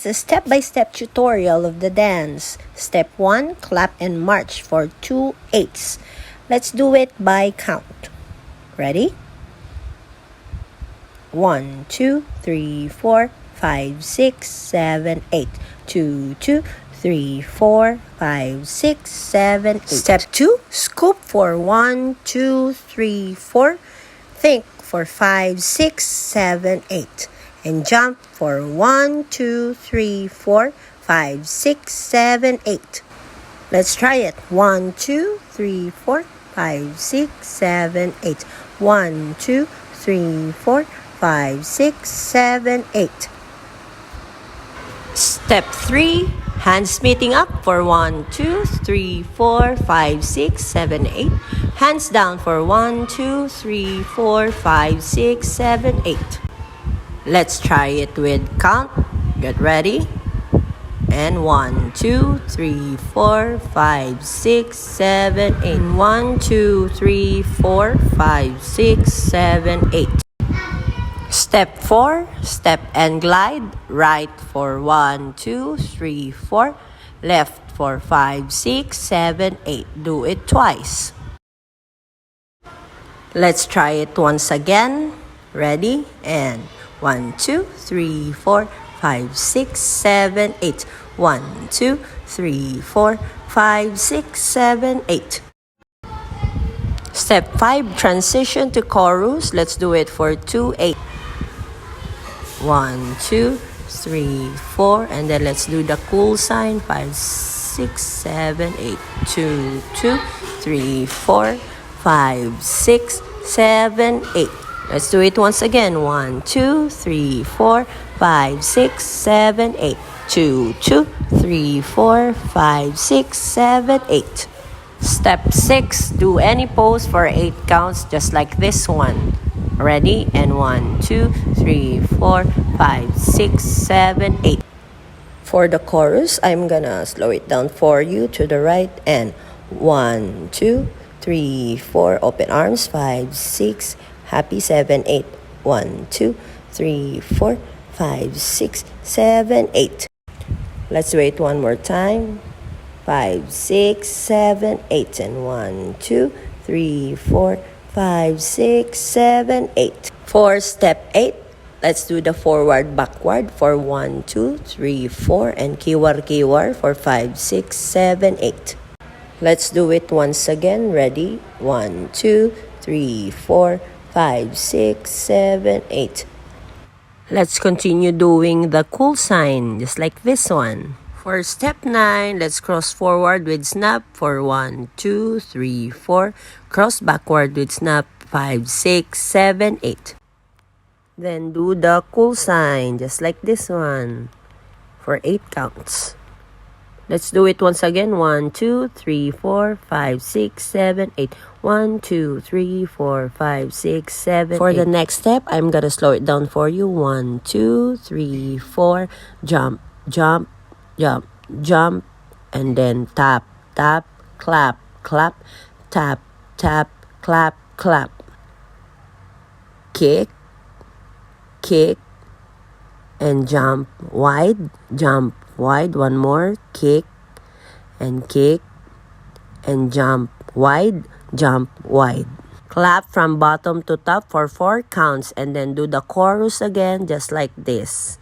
is a step-by-step tutorial of the dance. Step 1, clap and march for 2/8. Let's do it by count. Ready? 1, 2, 3, 4, 5, 6, 7, 8. 2, 2, 3, 4, 5, 6, 7, 8. Step 2, scoop for 1, 2, 3, 4. Think for 5, 6, 7, 8. And jump for 1, 2, 3, 4, 5, 6, 7, 8. Let's try it. 1, 2, 3, 4, 5, 6, 7, 8. 1, 2, 3, 4, 5, 6, 7, 8. Step 3, hands meeting up for 1, 2, 3, 4, 5, 6, 7, 8. Hands down for 1, 2, 3, 4, 5, 6, 7, 8. Let's try it with count. Get ready. And 1, 2, 3, 4, 5, 6, 7, 8. 1, 2, 3, 4, 5, 6, 7, 8. Step 4, step and glide. Right for 1, 2, 3, 4. Left for 5, 6, 7, 8. Do it twice. Let's try it once again. Ready? And 1, 2, 3, 4, 5, 6, 7, 8. 1, 2, 3, 4, 5, 6, 7, 8. Step 5, transition to chorus. Let's do it for 2/8. 1, 2, 3, 4, and then let's do the cool sign. 5, 6, 7, 8. 2, 2, 3, 4, 5, 6, 7, 8. Let's do it once again. 1, 2, 3, 4, 5, 6, 7, 8. 2, 2, 3, 4, 5, 6, 7, 8. Step 6, do any pose for 8 counts just like this one. Ready? And 1, 2, 3, 4, 5, 6, 7, 8. For the chorus, I'm gonna slow it down for you to the right. And 1, 2, 3, 4, open arms. 5, 6, happy 7, 8. 1, 2, 3, 4, 5, 6, 7, 8. Let's do it one more time. 5, 6, 7, 8. And 1, 2, 3, 4, 5, 6, 7, 8. For step 8, let's do the forward backward for 1, 2, 3, 4. And kiwar for 5, 6, 7, 8. Let's do it once again. Ready? 1, 2, 3, 4, 5, 6, 7, 8. Let's continue doing the cool sign, just like this one. For step 9, let's cross forward with snap for 1, 2, 3, 4. Cross backward with snap 5, 6, 7, 8. Then do the cool sign, just like this one, for 8 counts. Let's do it once again. 1, 2, 3, 4, 5, 6, 7, 8. 1, 2, 3, 4, 5, 6, 7, 8. For the next step, I'm gonna slow it down for you. 1, 2, 3, 4. Jump, jump, jump, jump. And then tap, tap, clap, clap. Tap, tap, clap, clap. Kick, kick. And jump wide, jump wide. One more. Kick and jump wide, jump wide. Clap from bottom to top for 4 counts and then do the chorus again just like this.